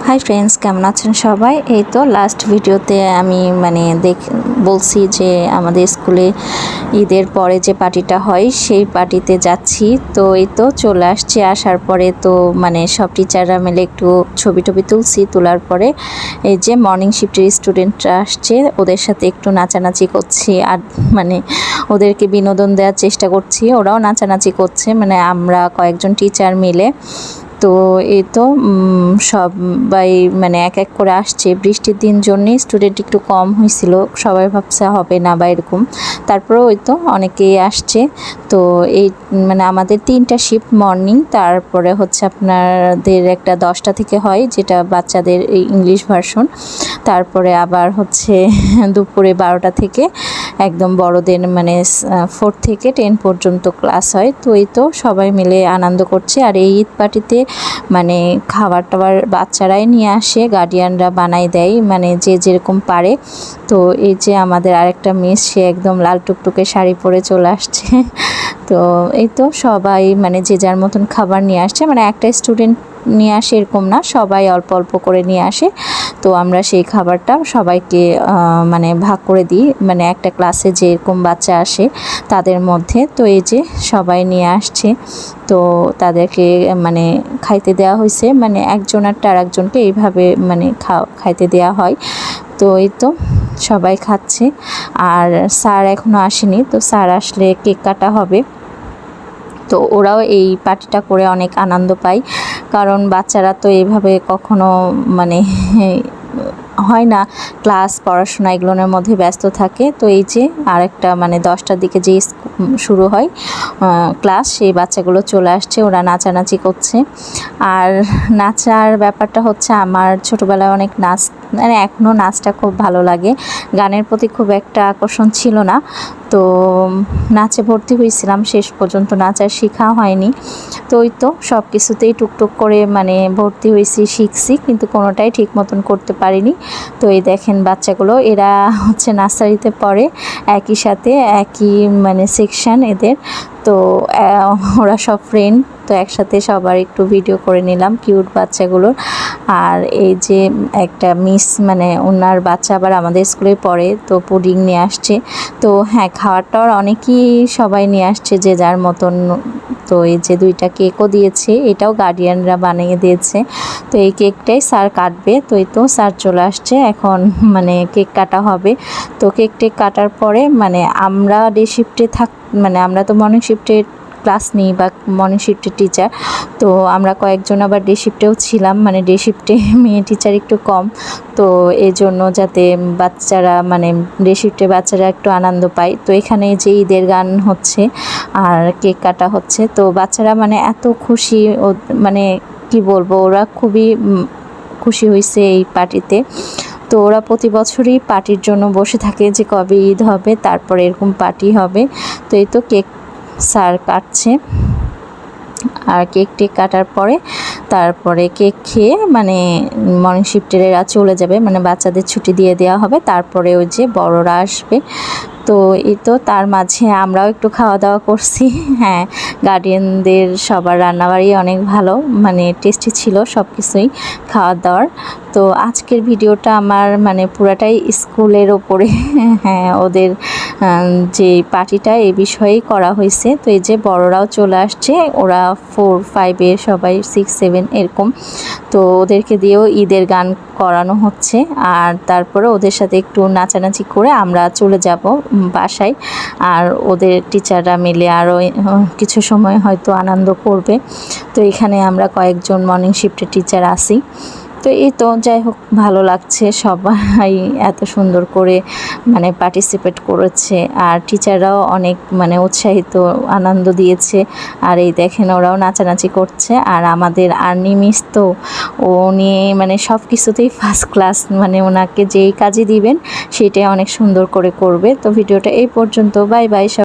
Hi friends, কেমন আছেন সবাই? এই তো লাস্ট ভিডিওতে আমি বলছি যে আমাদের স্কুলে ঈদের পরে যে পার্টিটা হয় সেই পার্টিতে যাচ্ছি। তো এই তো চলে আসছি। আসার পরে তো সব টিচাররা মিলে একটু ছবি তুলছি। তোলার পরে এই যে মর্নিং শিফটের স্টুডেন্টরা আসছে, ওদের সাথে একটু নাচানাচি করছি আর ওদেরকে বিনোদন দেওয়ার চেষ্টা করছি। ওরাও নাচানাচি করছে, আমরা কয়েকজন টিচার মিলে। তো এই তো সবাই এক এক করে আসছে। বৃষ্টির দিন জন্যে স্টুডেন্ট একটু কম হয়েছিল, সবাই ভাবছে হবে না বা এরকম। তারপরেও ওই তো অনেকেই আসছে। তো এই আমাদের 3টা শিফট মর্নিং, তারপরে হচ্ছে আপনাদের একটা 10টা থেকে হয় যেটা বাচ্চাদের ইংলিশ ভার্সন, তারপরে আবার হচ্ছে দুপুরে 12টা থেকে একদম বড়দের 4 থেকে 10 পর্যন্ত ক্লাস হয়। তো এই তো সবাই মিলে আনন্দ করছে। আর এই ঈদ পার্টিতে খাবার টাবার বাচ্চারাই নিয়ে আসে, গার্ডিয়ানরা বানাই দেয়, যে যেরকম পারে। তো এই যে আমাদের আরেকটা মিস, সে একদম লাল টুকটুকে শাড়ি পরে চলে আসছে। তো এই তো সবাই যে যার মতন খাবার নিয়ে আসছে, একটা স্টুডেন্ট নিয়ে আসে এরকম না, সবাই অল্প অল্প করে নিয়ে আসে। তো আমরা সেই খাবারটা সবাইকে ভাগ করে দিই, একটা ক্লাসে যেরকম বাচ্চা আসে তাদের মধ্যে। তো এই যে সবাই নিয়ে আসছে, তো তাদেরকে খাইতে দেওয়া হয়েছে, একজনেরটা আর একজনকে এইভাবে খাইতে দেওয়া হয়। তো এই তো সবাই খাচ্ছে। আর স্যার এখনও আসেনি, তো স্যার আসলে কেক কাটা হবে। তো ওরাও এই পার্টিটা করে অনেক আনন্দ পায়, কারণ বাচ্চারা তো এইভাবে কখনো হয় না, ক্লাস পড়াশোনা এগুলোর মধ্যে ব্যস্ত থাকে। তো এই যে আরেকটা 10টার দিকে যে শুরু হয় ক্লাস, সেই বাচ্চাগুলো চলে আসছে, ওরা নাচানাচি করছে। আর নাচার ব্যাপারটা হচ্ছে, আমার ছোটোবেলায় অনেক নাচ, এখনও নাচটা খুব ভালো লাগে। গানের প্রতি খুব একটা আকর্ষণ ছিল না, তো নাচে ভর্তি হয়েছিলাম, শেষ পর্যন্ত নাচ আর শেখা হয়নি। তো ওই তো সব কিছুতেই টুকটুক করে ভর্তি হয়েছি, শিখছি, কিন্তু কোনোটাই ঠিক মতন করতে পারিনি। তো এই দেখেন বাচ্চাগুলো, এরা হচ্ছে নার্সারিতে পড়ে, একই সাথে একই সেকশন এদের। তো ওরা সব ফ্রেন্ড, তো একসাথে সবার একটু ভিডিও করে নিলাম কিউট বাচ্চাগুলোর। আর এই যে একটা মিস ওনার বাচ্চা আবার আমাদের স্কুলে পড়ে, তো পুডিং নিয়ে আসছে। তো হ্যাঁ, খাওয়াটাও অনেকেই সবাই নিয়ে আসছে যে যার মতন। তো এই যে 2টা কেকও দিয়েছে, এটাও গার্ডিয়ানরা বানিয়ে দিয়েছে। তো এই কেকটাই স্যার কাটবে। তো এই তো স্যার চলে আসছে, এখন কেক কাটা হবে। তো কেক কাটার পরে আমরা ডে শিফটে আমরা তো মর্নিং শিফটে ক্লাস নিই বা মর্নিং শিফটের টিচার, তো আমরা কয়েকজন আবার ডে শিফটেও ছিলাম। ডে শিফটে মেয়ে টিচার একটু কম, তো এই জন্য যাতে বাচ্চারা ডে শিফটে বাচ্চারা একটু আনন্দ পায়। তো এখানে যে ঈদের গান হচ্ছে আর কেক কাটা হচ্ছে, তো বাচ্চারা এত খুশি, ও কি বলবো, ওরা খুবই খুশি হয়েছে এই পার্টিতে। তো ওরা প্রতি বছরই পার্টির জন্য বসে থাকে যে কবে ঈদ হবে, তারপরে এরকম পার্টি হবে। তো এই তো কেক স্যার কাটছে, আর কেক কাটার পরে তারপরে কেক খেয়ে মর্নিং শিফটেরা চলে যাবে, বাচ্চাদের ছুটি দিয়ে দেওয়া হবে। তারপরে ওই যে বড়রা আসবে। তো এই তো তার মাঝে আমরাও একটু খাওয়া দাওয়া করছি। হ্যাঁ, গার্ডিয়ানদের সবার রান্নাবাড়ি অনেক ভালো, টেস্টি ছিল সব কিছুই খাওয়া দাওয়ার। তো আজকের ভিডিওটা আমার পুরাটাই স্কুলের ওপরে, হ্যাঁ, ওদের যে পার্টিটা এই বিষয়েই করা হয়েছে। তো এই যে বড়রাও চলে আসছে, ওরা 4, 5 সবাই 6, 7 এরকম। তো ওদেরকে দিয়েও ঈদের গান করানো হচ্ছে, আর তারপরে ওদের সাথে একটু নাচানাচি করে আমরা চলে যাব বাসায়। আর ওদের টিচাররা মিলে আরও কিছু সময় হয়তো আনন্দ করবে। তো এখানে আমরা কয়েকজন মর্নিং শিফটের টিচার আছি। তো এই তো যাই হোক, ভালো লাগছে, সবাই এত সুন্দর করে পার্টিসিপেট করেছে, আর টিচাররাও অনেক উৎসাহিত, আনন্দ দিয়েছে। আর এই দেখেন ওরাও নাচানাচি করছে। আর আমাদের আর্নি মিস তো উনি সব কিছুতেই ফার্স্ট ক্লাস, ওনাকে যেই কাজই দিবেন সেটাই অনেক সুন্দর করে করবে। তো ভিডিওটা এই পর্যন্ত, বাই বাই।